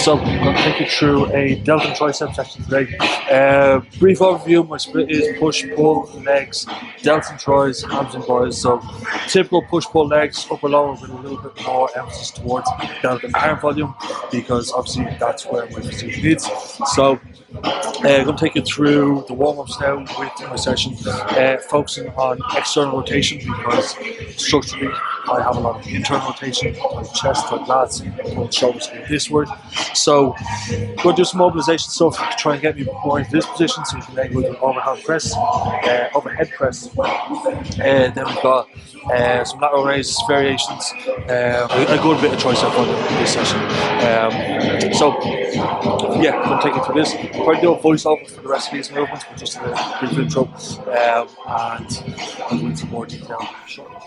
So I'm going to take you through a Delts and Triceps session today. Brief overview, my split is push, pull, legs, delts and tries, abs and buys. So typical push, pull, legs, upper lower with a little bit more emphasis towards delt and arm volume because obviously that's where my physique needs. So I'm going to take you through the warm-ups now with my session, focusing on external rotation because structurally I have a lot of internal rotation, like chest, like lats, both shoulders go this way. So we'll do some mobilization stuff to try and get me more into this position so we can then go to overhead press. Then we've got some lateral raises, variations, a good bit of tricep volume in this session. I'm going to take you through this. I'll probably do a voiceover for the rest of these movements, but just a brief intro, and I'll go into more detail shortly.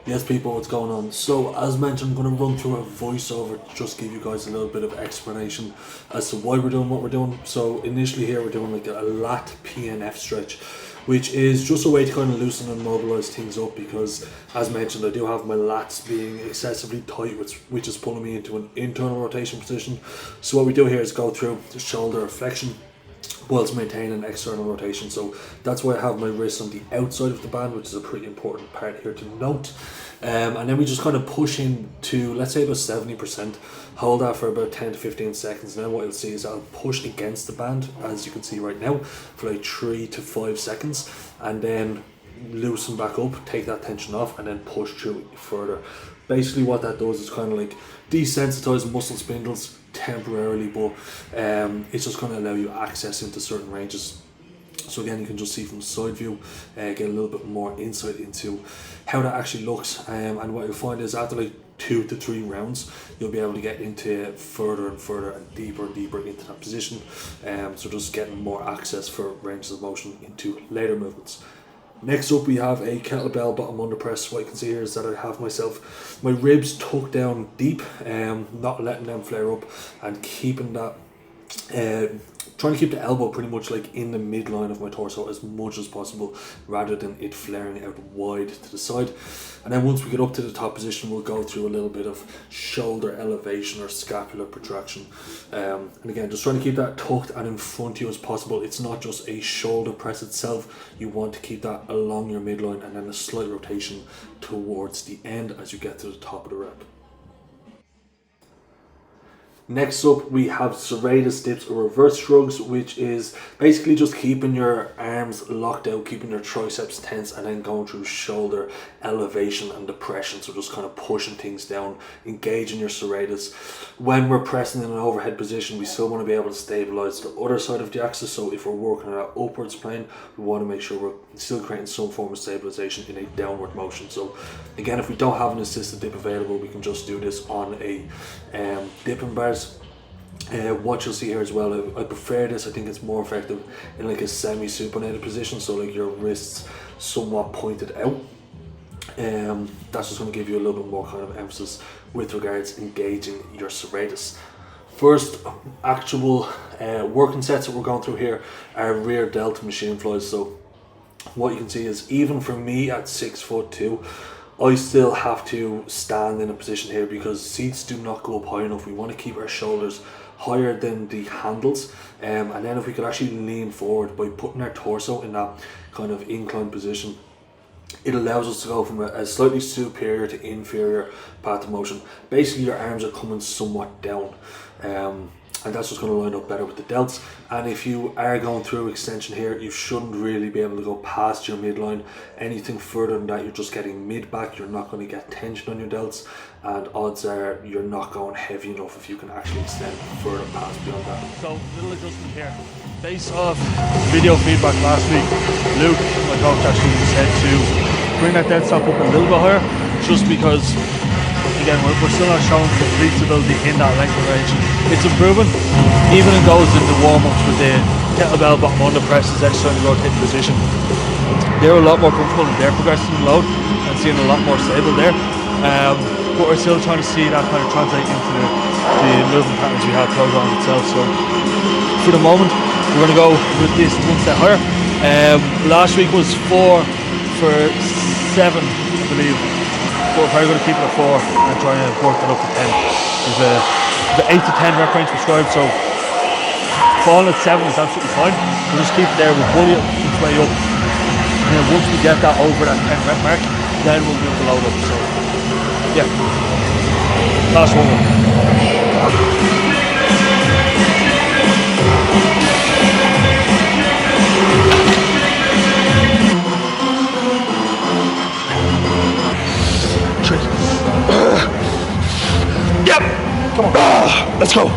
Yes people, what's going on? So as mentioned, I'm going to run through a voiceover to just give you guys a little bit of explanation as to why we're doing what we're doing. So initially here we're doing like a lat PNF stretch, which is just a way to kind of loosen and mobilize things up because as mentioned I do have my lats being excessively tight, which is pulling me into an internal rotation position. So what we do here is go through the shoulder flexion whilst maintaining external rotation. So that's why I have my wrist on the outside of the band, which is a pretty important part here to note. And then we just kind of push in to, let's say, about 70%, hold that for about 10 to 15 seconds. Now what you'll see is I'll push against the band, as you can see right now, for like 3 to 5 seconds, and then loosen back up, take that tension off, and then push through further. Basically what that does is kind of like desensitize muscle spindles temporarily, but it's just going to allow you access into certain ranges. So again, you can just see from the side view, get a little bit more insight into how that actually looks, and what you'll find is after like 2 to 3 rounds you'll be able to get into further and further and deeper into that position, so just getting more access for ranges of motion into later movements. Next up we have a kettlebell bottom under press. What you can see here is that I have my ribs tucked down deep, not letting them flare up, and keeping that trying to keep the elbow pretty much like in the midline of my torso as much as possible rather than it flaring out wide to the side. And then once we get up to the top position we'll go through a little bit of shoulder elevation or scapular protraction, and again just trying to keep that tucked and in front of you as possible. It's not just a shoulder press itself, you want to keep that along your midline and then a slight rotation towards the end as you get to the top of the rep. Next up we have serratus dips or reverse shrugs, which is basically just keeping your arms locked out, keeping your triceps tense, and then going through shoulder elevation and depression. So just kind of pushing things down, engaging your serratus. When we're pressing in an overhead position, we still want to be able to stabilize the other side of the axis. So if we're working on our upwards plane, we want to make sure we're still creating some form of stabilization in a downward motion. So again, if we don't have an assisted dip available, we can just do this on a dipping bars. What you'll see here as well, I prefer this. I think it's more effective in like a semi-supinated position, so like your wrists somewhat pointed out. That's just going to give you a little bit more kind of emphasis with regards to engaging your serratus. First actual working sets that we're going through here are rear delt machine flies. So what you can see is even for me at 6'2", I still have to stand in a position here because seats do not go up high enough. We want to keep our shoulders higher than the handles, and then if we could actually lean forward by putting our torso in that kind of inclined position, it allows us to go from a slightly superior to inferior path of motion. Basically your arms are coming somewhat down, and that's just going to line up better with the delts. And if you are going through extension here, you shouldn't really be able to go past your midline. Anything further than that, you're just getting mid back, you're not going to get tension on your delts, and odds are you're not going heavy enough if you can actually extend further past beyond that. So little adjustment here. Based off video feedback last week, Luke, my coach, actually said to bring that dead stock up a little bit higher, just because again we're still not showing complete stability in that length of range. It's improving, even in those in the warm-ups with the kettlebell bottom under presses, externally rotating position. They're a lot more comfortable in their progressive load and seeing a lot more stable there. But we're still trying to see that kind of translate into the movement patterns we have programmed itself. So for the moment, we're going to go with this one step higher. Last week was 4 for 7, I believe. But we're probably going to keep it at 4 and try and work it up to 10. the 8 to 10 rep range prescribed, so falling at 7 is absolutely fine. We'll just keep it there, we'll bully it its way up. And then once we get that over that 10 rep mark, then we'll move the load up. So, yeah. Last one. Yep. Come on. Let's go.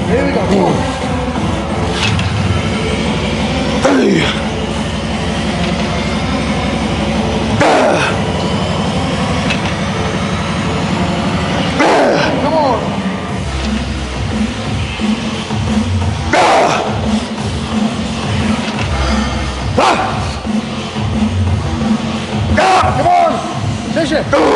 Here we go. Come on. Hey. Come on. Come on. Finish it. Come on.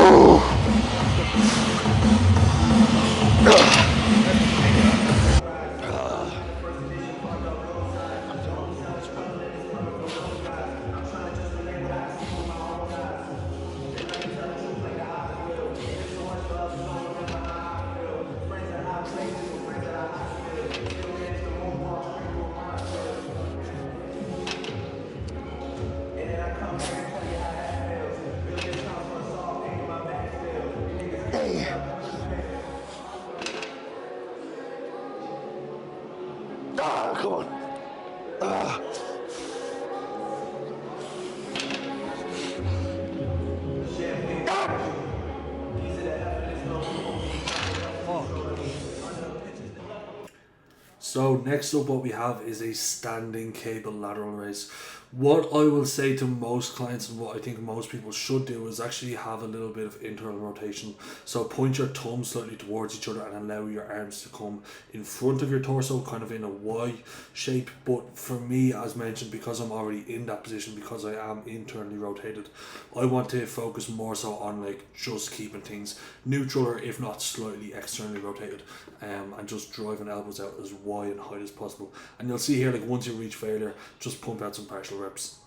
So next up what we have is a standing cable lateral raise. What I will say to most clients and what I think most people should do is actually have a little bit of internal rotation. So point your thumb slightly towards each other and allow your arms to come in front of your torso, kind of in a Y shape. But for me, as mentioned, because I'm already in that position, because I am internally rotated, I want to focus more so on like just keeping things neutral, or if not slightly externally rotated, and just driving elbows out as wide and high as possible. And you'll see here, like once you reach failure, just pump out some partial reps.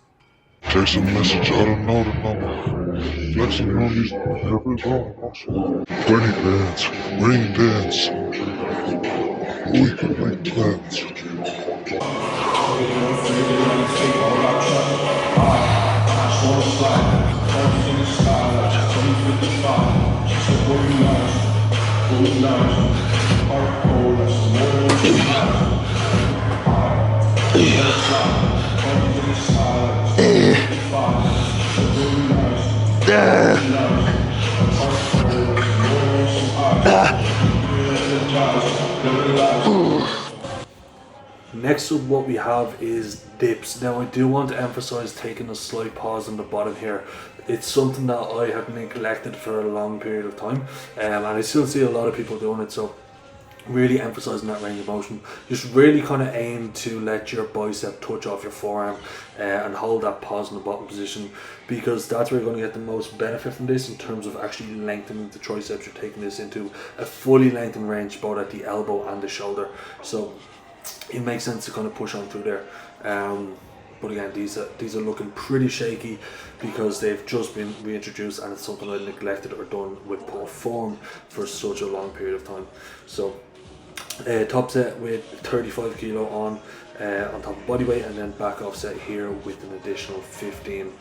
Text a message, I don't know the number. Flexing on these rappers wrong also. Wedding dance, ring dance. We can make plans. Next up what we have is dips. Now I do want to emphasize taking a slight pause on the bottom here. It's something that I have neglected for a long period of time, and I still see a lot of people doing it, so really emphasizing that range of motion. Just really kind of aim to let your bicep touch off your forearm, and hold that pause in the bottom position, because that's where you're going to get the most benefit from this in terms of actually lengthening the triceps. You're taking this into a fully lengthened range both at the elbow and the shoulder, so it makes sense to kind of push on through there. But again, these are looking pretty shaky because they've just been reintroduced, and it's something I neglected or done with poor form for such a long period of time. So top set with 35 kilo on top of body weight, and then back off set here with an additional 15.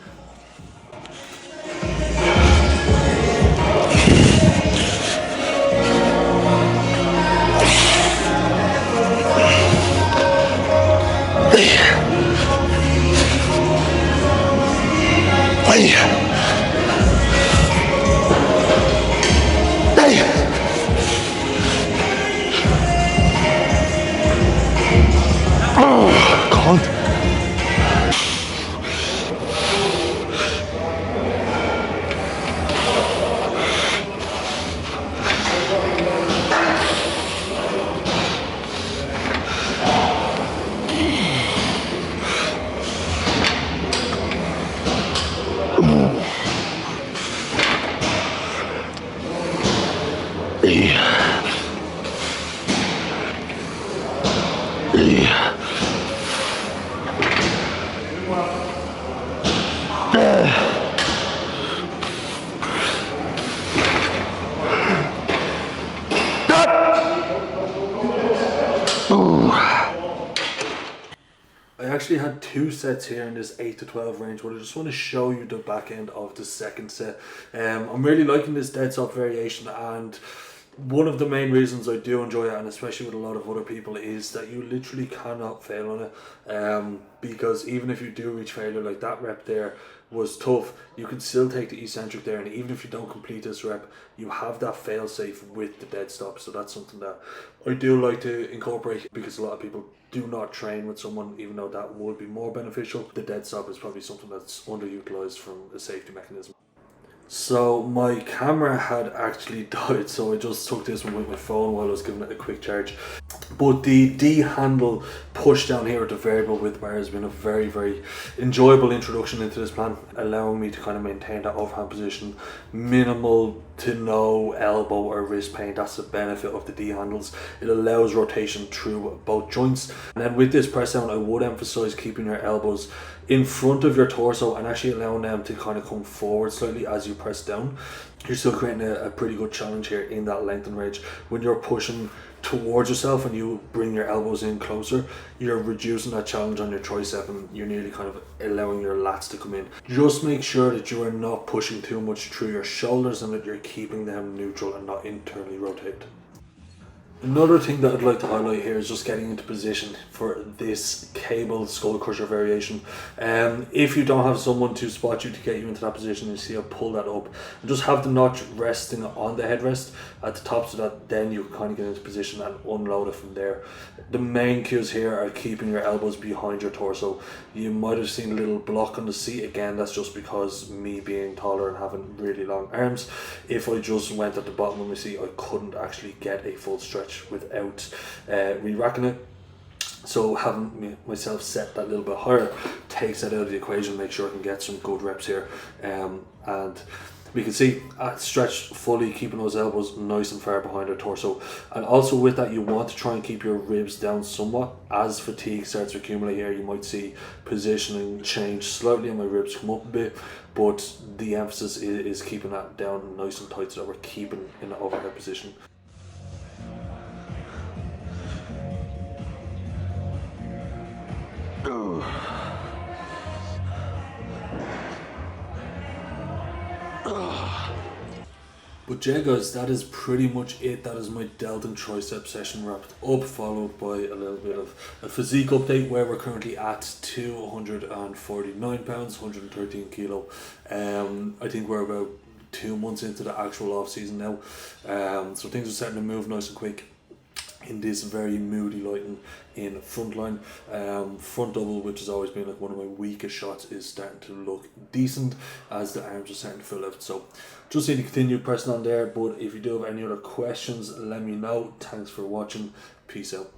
actually had 2 sets here in this 8 to 12 range, but I just want to show you the back end of the second set. I'm really liking this dead stop variation, and one of the main reasons I do enjoy it, and especially with a lot of other people, is that you literally cannot fail on it. Because even if you do reach failure, like that rep there was tough, you can still take the eccentric there, and even if you don't complete this rep, you have that fail safe with the dead stop. So that's something that I do like to incorporate, because a lot of people do not train with someone, even though that would be more beneficial. The dead stop is probably something that's underutilized from a safety mechanism. So my camera had actually died, so I just took this one with my phone while I was giving it a quick charge. But the D handle push down here at the variable width bar has been a very, very enjoyable introduction into this plan, allowing me to kind of maintain that overhand position, minimal to no elbow or wrist pain. That's the benefit of the D handles. It allows rotation through both joints. And then with this press down, I would emphasize keeping your elbows in front of your torso and actually allowing them to kind of come forward slightly as you press down. You're still creating a pretty good challenge here in that length and range. When you're pushing towards yourself and you bring your elbows in closer, you're reducing that challenge on your tricep, and you're nearly kind of allowing your lats to come in. Just make sure that you are not pushing too much through your shoulders and that you're keeping them neutral and not internally rotated. Another thing that I'd like to highlight here is just getting into position for this cable skull crusher variation. If you don't have someone to spot you to get you into that position, you see I pull that up and just have the notch resting on the headrest at the top, so that then you can kind of get into position and unload it from there. The main cues here are keeping your elbows behind your torso. You might have seen a little block on the seat. Again, that's just because me being taller and having really long arms. If I just went at the bottom of my seat, I couldn't actually get a full stretch without re-racking it. So having myself set that little bit higher takes that out of the equation, make sure I can get some good reps here. And we can see stretched fully, keeping those elbows nice and far behind our torso. And also with that, you want to try and keep your ribs down somewhat. As fatigue starts to accumulate here, you might see positioning change slightly and my ribs come up a bit, but the emphasis is keeping that down nice and tight so that we're keeping in the overhead position. But yeah guys, that is pretty much it. That is my delt and tricep session wrapped up, followed by a little bit of a physique update where we're currently at 249 pounds, 113 kilo. I think we're about 2 months into the actual off season now. So things are starting to move nice and quick in this very moody lighting in frontline. Front double, which has always been like one of my weakest shots, is starting to look decent as the arms are starting to fill out. So just need to continue pressing on there, but if you do have any other questions, let me know. Thanks for watching. Peace out.